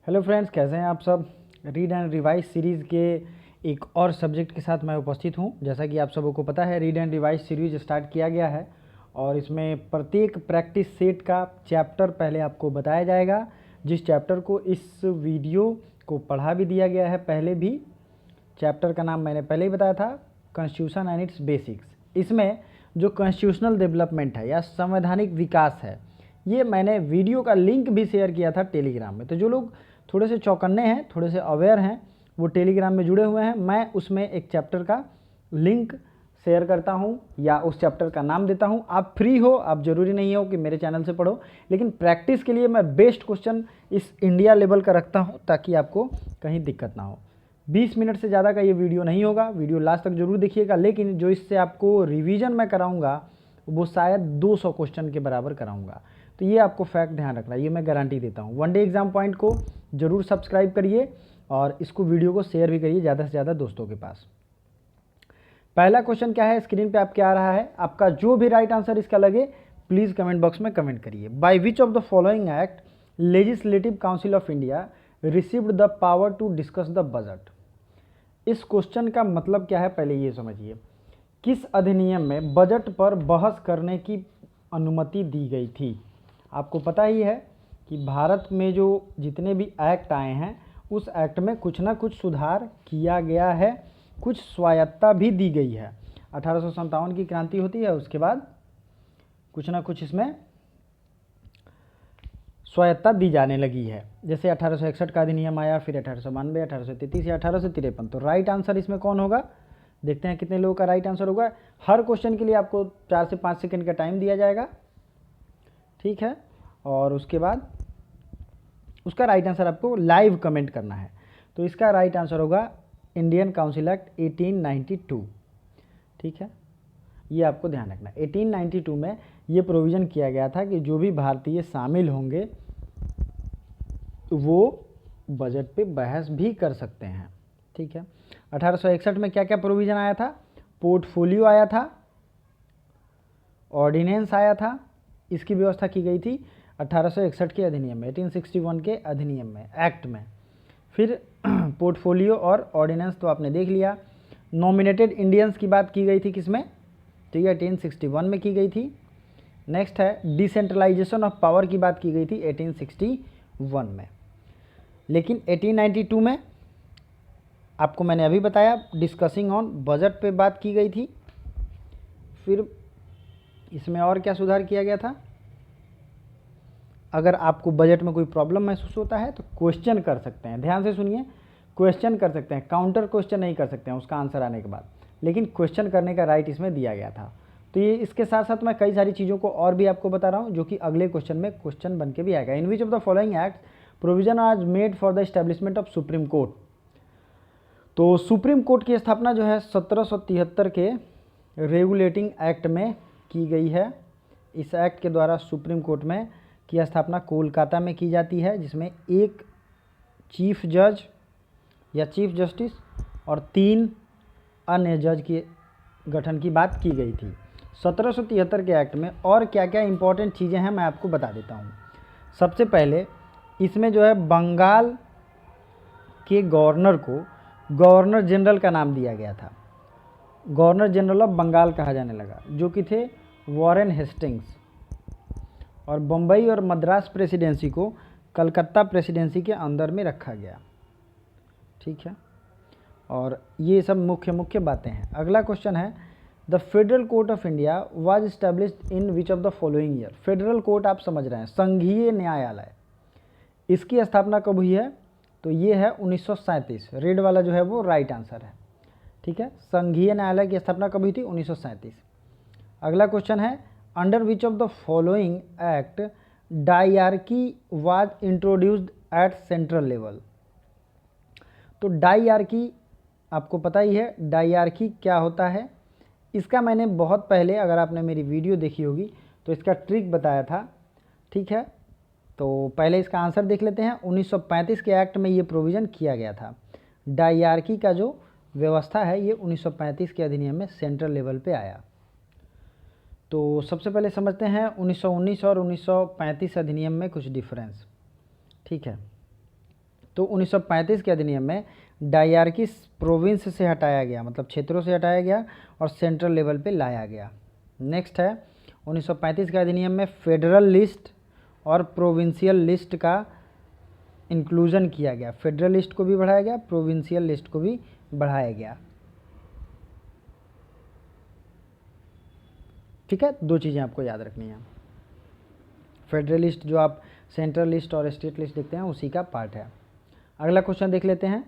Hello friends, कैसे हैं आप सब। रीड एंड रिवाइज सीरीज़ के एक और सब्जेक्ट के साथ मैं उपस्थित हूं। जैसा कि आप सबों को पता है, read and revise series start किया गया है और इसमें प्रत्येक प्रैक्टिस सेट का चैप्टर पहले आपको बताया जाएगा, जिस चैप्टर को इस वीडियो को पढ़ा भी दिया गया है पहले भी। चैप्टर का नाम मैंने पहले ही बताया था, कॉन्स्टिट्यूशन एंड इट्स बेसिक्स। इसमें जो कॉन्स्टिट्यूशनल डेवलपमेंट है या संवैधानिक विकास है, ये मैंने वीडियो का लिंक भी शेयर किया था टेलीग्राम में। तो जो लोग थोड़े से चौकन्ने हैं, थोड़े से अवेयर हैं, वो टेलीग्राम में जुड़े हुए हैं, मैं उसमें एक चैप्टर का लिंक शेयर करता हूँ या उस चैप्टर का नाम देता हूँ। आप फ्री हो, आप ज़रूरी नहीं हो कि मेरे चैनल से पढ़ो, लेकिन प्रैक्टिस के लिए मैं बेस्ट क्वेश्चन इस इंडिया लेवल का रखता हूँ ताकि आपको कहीं दिक्कत ना हो। 20 मिनट से ज़्यादा का ये वीडियो नहीं होगा, वीडियो लास्ट तक जरूर देखिएगा। लेकिन जो इससे आपको रिवीजन मैं कराऊंगा वो शायद 200 क्वेश्चन के बराबर कराऊंगा। तो ये आपको फैक्ट ध्यान रखना, ये मैं गारंटी देता हूँ। वन डे एग्जाम पॉइंट को जरूर सब्सक्राइब करिए और इसको वीडियो को शेयर भी करिए ज़्यादा से ज़्यादा दोस्तों के पास। पहला क्वेश्चन क्या है, स्क्रीन पे आपके आ रहा है। आपका जो भी राइट आंसर इसका लगे प्लीज़ कमेंट बॉक्स में कमेंट करिए। By which of the following act legislative council of India received the power to discuss the budget. इस क्वेश्चन का मतलब क्या है, पहले ये समझिए। किस अधिनियम में बजट पर बहस करने की अनुमति दी गई थी। आपको पता ही है कि भारत में जो जितने भी एक्ट आए हैं उस एक्ट में कुछ ना कुछ सुधार किया गया है, कुछ स्वायत्तता भी दी गई है। 1857 की क्रांति होती है, उसके बाद कुछ ना कुछ इसमें स्वायत्तता दी जाने लगी है। जैसे 1861 का अधिनियम आया, फिर 1892, 1833 या 1853। तो राइट आंसर इसमें कौन होगा, देखते हैं कितने लोगों का राइट आंसर होगा। हर क्वेश्चन के लिए आपको 4 से 5 सेकंड का टाइम दिया जाएगा, ठीक है। और उसके बाद उसका राइट आंसर आपको लाइव कमेंट करना है। तो इसका राइट आंसर होगा इंडियन काउंसिल एक्ट 1892, ठीक है। ये आपको ध्यान रखना है। 1892 में ये प्रोविज़न किया गया था कि जो भी भारतीय शामिल होंगे वो बजट पे बहस भी कर सकते हैं, ठीक है। 1861 में क्या क्या प्रोविज़न आया था, पोर्टफोलियो आया था, ऑर्डिनेंस आया था, इसकी व्यवस्था की गई थी 1861 के अधिनियम में, 1861 के अधिनियम में, एक्ट में। फिर पोर्टफोलियो और ऑर्डिनेंस तो आपने देख लिया। नॉमिनेटेड इंडियंस की बात की गई थी किसमें, ठीक है, 1861 में की गई थी। नेक्स्ट है डिसेंट्रलाइजेशन ऑफ पावर की बात की गई थी 1861 में। लेकिन 1892 में आपको मैंने अभी बताया डिस्कसिंग ऑन बजट पे बात की गई थी। फिर इसमें और क्या सुधार किया गया था, अगर आपको बजट में कोई प्रॉब्लम महसूस होता है तो क्वेश्चन कर सकते हैं। ध्यान से सुनिए, क्वेश्चन कर सकते हैं, काउंटर क्वेश्चन नहीं कर सकते हैं उसका आंसर आने के बाद, लेकिन क्वेश्चन करने का राइट इसमें दिया गया था। तो ये इसके साथ साथ मैं कई सारी चीज़ों को और भी आपको बता रहा हूँ जो कि अगले क्वेश्चन में क्वेश्चन बन के भी आएगा। In which of the following act provision was made for the establishment of supreme court. तो सुप्रीम कोर्ट की स्थापना जो है 1773 के रेगुलेटिंग एक्ट में की गई है। इस एक्ट के द्वारा सुप्रीम कोर्ट में की स्थापना कोलकाता में की जाती है, जिसमें एक चीफ जज या चीफ जस्टिस और 3 अन्य जज के गठन की बात की गई थी 1773 के एक्ट में। और क्या क्या इंपॉर्टेंट चीज़ें हैं मैं आपको बता देता हूँ। सबसे पहले इसमें जो है बंगाल के गवर्नर को गवर्नर जनरल का नाम दिया गया था, गवर्नर जनरल ऑफ बंगाल कहा जाने लगा, जो कि थे वॉरेन हेस्टिंग्स। और बम्बई और मद्रास प्रेसिडेंसी को कलकत्ता प्रेसिडेंसी के अंदर में रखा गया, ठीक है। और ये सब मुख्य मुख्य बातें हैं। अगला क्वेश्चन है, the federal court of India was established in which of the following year. Federal court आप समझ रहे हैं, संघीय न्यायालय, इसकी स्थापना कब हुई है, तो ये है 1937। रेड वाला जो है वो राइट आंसर है, ठीक है। संघीय न्यायालय की स्थापना कब हुई थी, 1937। अगला क्वेश्चन है, under which of the following act dyarchy was introduced at central level. तो डायआर्की आपको पता ही है, डायआर्की क्या होता है। इसका मैंने बहुत पहले, अगर आपने मेरी वीडियो देखी होगी तो इसका ट्रिक बताया था, ठीक है। तो पहले इसका आंसर देख लेते हैं। 1935 के एक्ट में ये प्रोविज़न किया गया था। डायआर्की का जो व्यवस्था है ये 1935 के अधिनियम में सेंट्रल लेवल पे आया। तो सबसे पहले समझते हैं 1919 और 1935 अधिनियम में कुछ डिफरेंस, ठीक है। तो 1935 के अधिनियम में डायरकी प्रोविंस से हटाया गया, मतलब क्षेत्रों से हटाया गया और सेंट्रल लेवल पे लाया गया। नेक्स्ट है 1935 के अधिनियम में फेडरल लिस्ट और प्रोविंशियल लिस्ट का इंक्लूजन किया गया। फेडरल लिस्ट को भी बढ़ाया गया, प्रोविंशियल लिस्ट को भी बढ़ाया गया। ठीक है, दो चीज़ें आपको याद रखनी है। फेडरल लिस्ट जो आप सेंट्रल लिस्ट और स्टेट लिस्ट देखते हैं उसी का पार्ट है। अगला क्वेश्चन देख लेते हैं।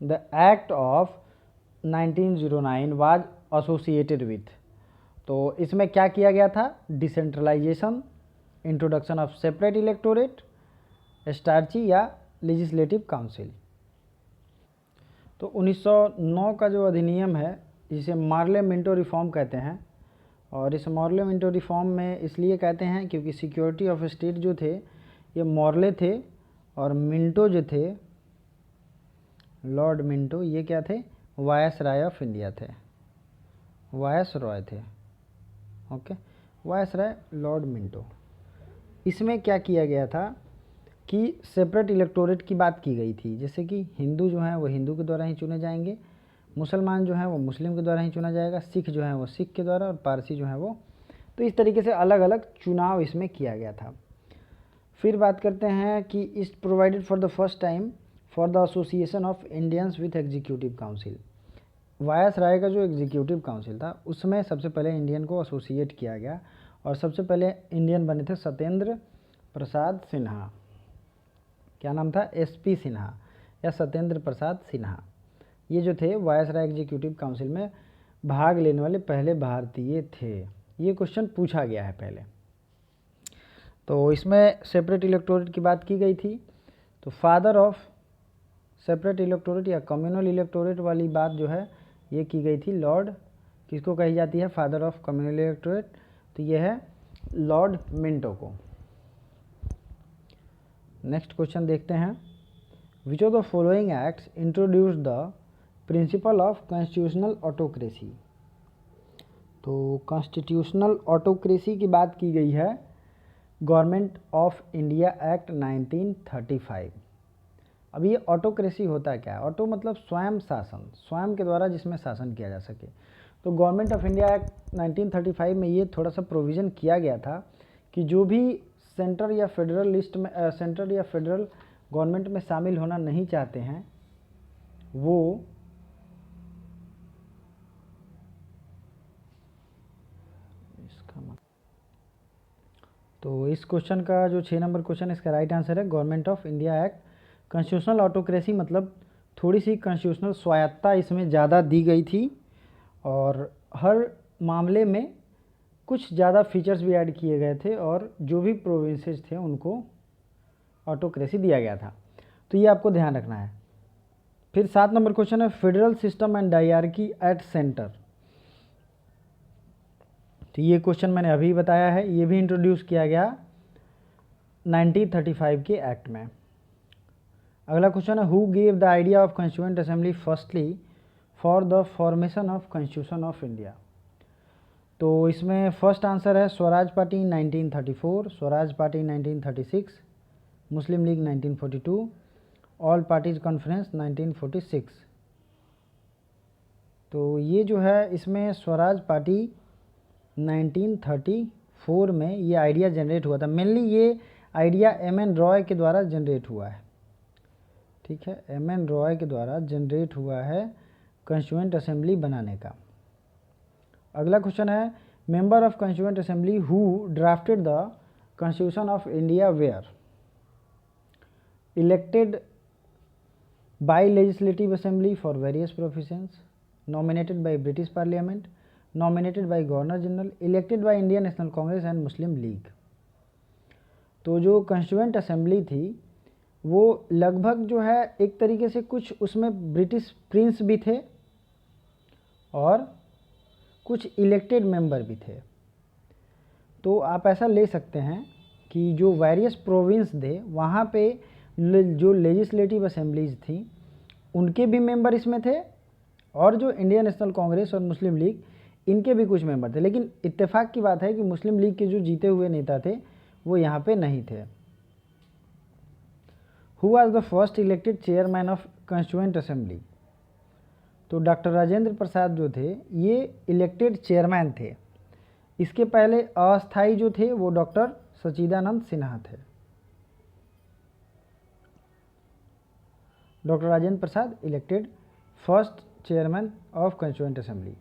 The act of 1909 was associated with, तो इसमें क्या किया गया था? Decentralisation, introduction of separate electorate, स्टार्ची या लेजिस्लेटिव काउंसिल। तो 1909 का जो अधिनियम है जिसे मार्ले मिंटो रिफॉर्म कहते हैं, और इस मार्ले मिंटो रिफॉर्म में इसलिए कहते हैं क्योंकि सिक्योरिटी ऑफ स्टेट जो थे ये मॉर्ले थे, और मिंटो जो थे, लॉर्ड मिंटो, ये क्या थे? वायसराय ऑफ इंडिया थे, वायसरॉय थे। Okay, viceroy Lord Minto. इसमें क्या किया गया था कि सेपरेट इलेक्टोरेट की बात की गई थी, जैसे कि हिंदू जो हैं वो हिंदू के द्वारा ही चुने जाएंगे, मुसलमान जो हैं वो मुस्लिम के द्वारा ही चुना जाएगा, सिख जो हैं वो सिख के द्वारा, और पारसी जो हैं वो, तो इस तरीके से अलग अलग चुनाव इसमें किया गया था। फिर बात करते हैं कि इस provided for the first time for the association of Indians with executive council. Viceroy का जो एग्जीक्यूटिव काउंसिल था उसमें सबसे पहले इंडियन को एसोसिएट किया गया, और सबसे पहले इंडियन बने थे सत्येंद्र प्रसाद सिन्हा। क्या नाम था? SP सिन्हा या सत्येंद्र प्रसाद सिन्हा। ये जो थे वायसराय एग्जीक्यूटिव काउंसिल में भाग लेने वाले पहले भारतीय थे। ये क्वेश्चन पूछा गया है पहले। तो इसमें सेपरेट इलेक्टोरेट की बात की गई थी। तो फादर ऑफ सेपरेट इलेक्टोरेट या कम्युनल इलेक्टोरेट वाली बात जो है ये की गई थी लॉर्ड, किसको कही जाती है? फादर ऑफ कम्युनल इलेक्टोरेट, तो ये है लॉर्ड मिंटो को। नेक्स्ट क्वेश्चन देखते हैं। विच of the following acts introduce the principle of constitutional autocracy. तो कॉन्स्टिट्यूशनल ऑटोक्रेसी की बात की गई है गवर्नमेंट ऑफ इंडिया एक्ट 1935। अब ये ऑटोक्रेसी होता क्या है? ऑटो मतलब स्वयं शासन, स्वयं के द्वारा जिसमें शासन किया जा सके। तो गवर्नमेंट ऑफ इंडिया एक्ट 1935 में ये थोड़ा सा प्रोविज़न किया गया था कि जो भी सेंटर या फेडरल लिस्ट में सेंटर या फेडरल गवर्नमेंट में शामिल होना नहीं चाहते हैं वो तो इस क्वेश्चन का जो 6 नंबर क्वेश्चन इसका राइट आंसर है government of India act. Constitutional autocracy मतलब थोड़ी सी कॉन्स्टिट्यूशनल स्वायत्ता इसमें ज़्यादा दी गई थी, और हर मामले में कुछ ज़्यादा फीचर्स भी ऐड किए गए थे, और जो भी प्रोविंसेस थे उनको ऑटोक्रेसी दिया गया था। तो ये आपको ध्यान रखना है। फिर 7 नंबर क्वेश्चन है federal system and dyarchy at centre. तो ये क्वेश्चन मैंने अभी बताया है, ये भी इंट्रोड्यूस किया गया 1935 के एक्ट में। अगला क्वेश्चन है who gave the idea of constituent assembly firstly for the formation of constitution of India. तो इसमें फर्स्ट आंसर है स्वराज पार्टी 1934, स्वराज पार्टी 1936, मुस्लिम लीग 1942, ऑल पार्टीज कॉन्फ्रेंस 1946। तो ये जो है इसमें स्वराज पार्टी 1934 में ये आइडिया जनरेट हुआ था। मेनली ये आइडिया MN रॉय के द्वारा जनरेट हुआ है। ठीक है, MN रॉय के द्वारा जनरेट हुआ है कॉन्स्टिट्यूएंट असेंबली बनाने का। अगला क्वेश्चन है member of constituent assembly who drafted the constitution of India were elected by legislative assembly for various provisions, nominated by British parliament, nominated by governor general, elected by Indian National Congress and Muslim League. तो जो constituent assembly थी वो लगभग जो है एक तरीके से कुछ उसमें ब्रिटिश प्रिंस भी थे और कुछ इलेक्टेड मेंबर भी थे। तो आप ऐसा ले सकते हैं कि जो वेरियस प्रोविंस थे वहाँ पे जो लेजिस्लेटिव असेंबलीज थी उनके भी मेंबर इसमें थे, और जो इंडियन नेशनल कांग्रेस और मुस्लिम लीग इनके भी कुछ मेंबर थे। लेकिन इत्तेफाक की बात है कि मुस्लिम लीग के जो जीते हुए नेता थे वो यहाँ पे नहीं थे। Who was the first elected chairman of constituent assembly? तो डॉक्टर राजेंद्र प्रसाद जो थे ये इलेक्टेड चेयरमैन थे। इसके पहले अस्थाई जो थे वो डॉक्टर सच्चिदानंद सिन्हा थे। Doctor Rajendra Prasad elected first chairman of constituent assembly.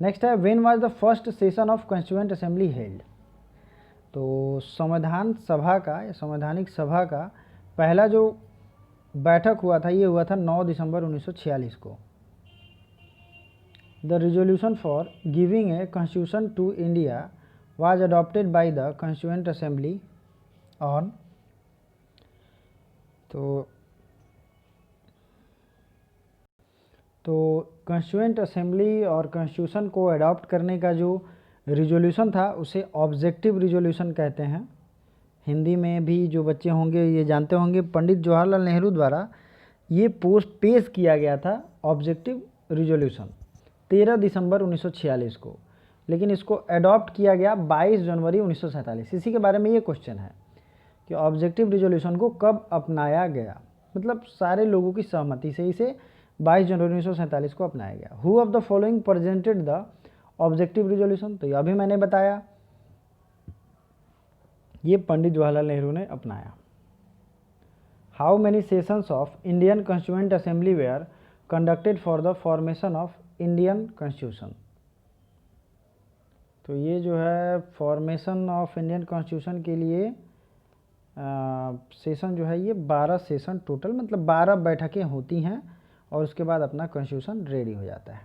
Next है when was the first session of constituent assembly held? तो संविधान सभा का या संवैधानिक सभा का पहला जो बैठक हुआ था ये हुआ था 9 दिसंबर 1946 को। The resolution for giving a constitution to India was adopted by the constituent assembly on. तो कॉन्स्टिट्यूएंट असेंबली और कॉन्स्टिट्यूशन को अडॉप्ट करने का जो रिजोल्यूशन था उसे ऑब्जेक्टिव रिजोल्यूशन कहते हैं। हिंदी में भी जो बच्चे होंगे ये जानते होंगे, पंडित जवाहरलाल नेहरू द्वारा ये पेश किया गया था ऑब्जेक्टिव रिजोल्यूशन 13 दिसंबर 1946 को, लेकिन इसको अडॉप्ट किया गया 22 जनवरी 1947। इसी के बारे में ये क्वेश्चन है कि ऑब्जेक्टिव रिजोल्यूशन को कब अपनाया गया, मतलब सारे लोगों की सहमति से इसे 22 जनवरी 1947 को अपनाया गया। Who of the following presented the objective resolution? तो यह भी मैंने बताया, ये पंडित जवाहरलाल नेहरू ने अपनाया। How many sessions of Indian constituent assembly were conducted for the formation of Indian constitution? तो ये जो है फॉर्मेशन ऑफ इंडियन कॉन्स्टिट्यूशन के लिए सेशन जो है ये 12 सेशन टोटल, मतलब 12 बैठकें होती हैं और उसके बाद अपना कॉन्स्टिट्यूशन रेडी हो जाता है।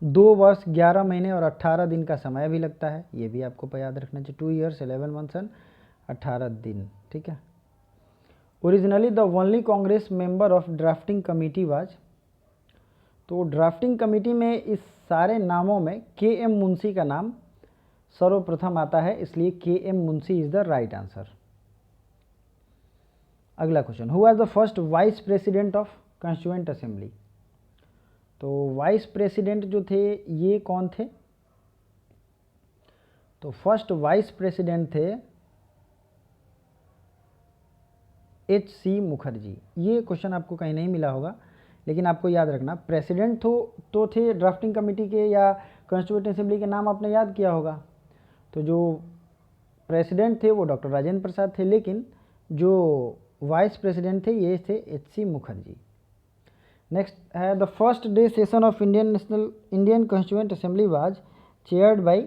2 वर्ष 11 महीने और 18 दिन का समय भी लगता है, ये भी आपको याद रखना चाहिए। 2 years 11 months एंड 18 दिन, ठीक है। Originally the only Congress member of drafting committee was? तो ड्राफ्टिंग कमेटी में इस सारे नामों में KM मुंशी का नाम सर्वप्रथम आता है, इसलिए KM Munshi is the right answer. अगला question, who was the first vice president of constituent assembly? तो वाइस प्रेसिडेंट जो थे ये कौन थे? तो फर्स्ट वाइस प्रेसिडेंट थे HC मुखर्जी। ये क्वेश्चन आपको कहीं नहीं मिला होगा, लेकिन आपको याद रखना, प्रेसिडेंट तो थे ड्राफ्टिंग कमेटी के या कॉन्स्टिट्यूएंट असेंबली के नाम आपने याद किया होगा। तो जो प्रेसिडेंट थे वो डॉक्टर राजेंद्र प्रसाद थे, लेकिन जो वाइस प्रेसिडेंट थे ये थे HC मुखर्जी। नेक्स्ट है the first day session of Indian constituent assembly was chaired by?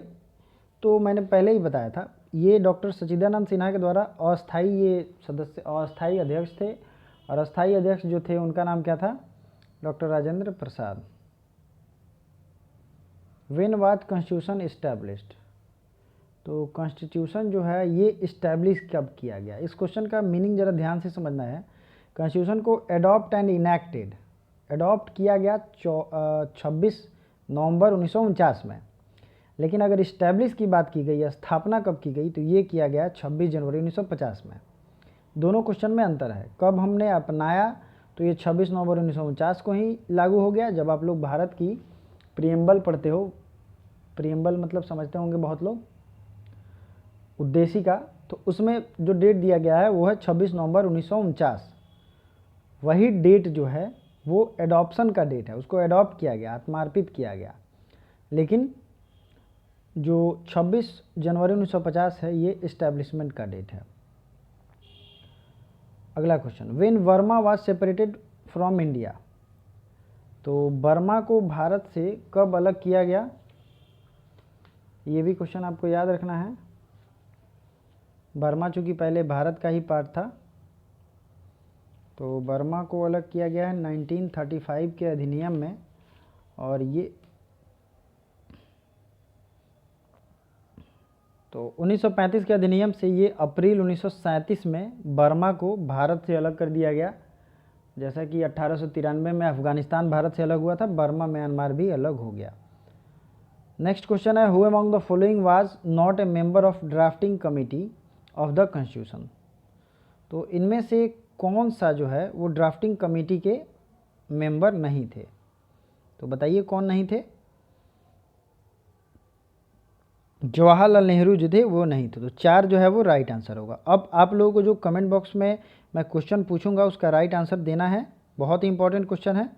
तो मैंने पहले ही बताया था, ये डॉक्टर सच्चिदानंद सिन्हा के द्वारा अस्थाई ये सदस्य अस्थाई अध्यक्ष थे, और अस्थाई अध्यक्ष जो थे उनका नाम क्या था? Doctor Rajendra Prasad. When was constitution established? तो कॉन्स्टिट्यूशन जो है ये इस्टेब्लिश कब किया गया? इस क्वेश्चन का मीनिंग ज़रा ध्यान से समझना है। कॉन्स्टिट्यूशन को एडॉप्ट एंड इनैक्टेड, एडॉप्ट किया गया 26 नवंबर 1949 में, लेकिन अगर इस्टेब्लिश की बात की गई, स्थापना कब की गई, तो ये किया गया 26 जनवरी 1950 में। दोनों क्वेश्चन में अंतर है, कब हमने अपनाया तो ये 26 नवंबर 1949 को ही लागू हो गया। जब आप लोग भारत की प्रियम्बल पढ़ते हो, प्रियम्बल मतलब समझते होंगे बहुत लोग, उद्देशिका, तो उसमें जो डेट दिया गया है वो है 26 नवंबर 1949। वही डेट जो है वो एडॉप्शन का डेट है, उसको एडॉप्ट किया गया, आत्मार्पित किया गया। लेकिन जो 26 जनवरी 1950 है ये इस्टेब्लिशमेंट का डेट है। अगला question, when Burma was separated from India? तो बर्मा को भारत से कब अलग किया गया? ये भी क्वेश्चन आपको याद रखना है। बर्मा चूँकि पहले भारत का ही पार्ट था, तो बर्मा को अलग किया गया है 1935 के अधिनियम में, और ये तो 1935 के अधिनियम से ये अप्रैल 1937 में बर्मा को भारत से अलग कर दिया गया। जैसा कि 1893 में अफगानिस्तान भारत से अलग हुआ था, बर्मा म्यांमार भी अलग हो गया। नेक्स्ट क्वेश्चन है, who among the following was not a member of drafting committee of the constitution? तो इनमें से कौन सा जो है वो ड्राफ्टिंग कमेटी के मेंबर नहीं थे? तो बताइए कौन नहीं थे? जवाहरलाल नेहरू जो थे वो नहीं थे। तो 4 जो है वो राइट आंसर होगा। अब आप लोगों को जो कमेंट बॉक्स में मैं क्वेश्चन पूछूंगा उसका राइट आंसर देना है, बहुत ही इंपॉर्टेंट क्वेश्चन है।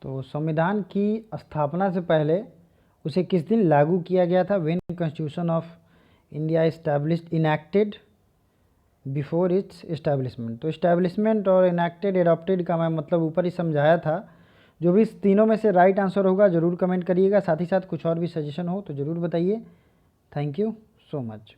तो संविधान की स्थापना से पहले उसे किस दिन लागू किया गया था? When constitution of India established enacted before it's establishment. तो इस्टेब्लिशमेंट और इनैक्टेड एडॉप्टेड का मैं मतलब ऊपर ही समझाया था। जो भी इस तीनों में से राइट आंसर होगा ज़रूर कमेंट करिएगा। साथ ही साथ कुछ और भी सजेशन हो तो ज़रूर बताइए। Thank you so much.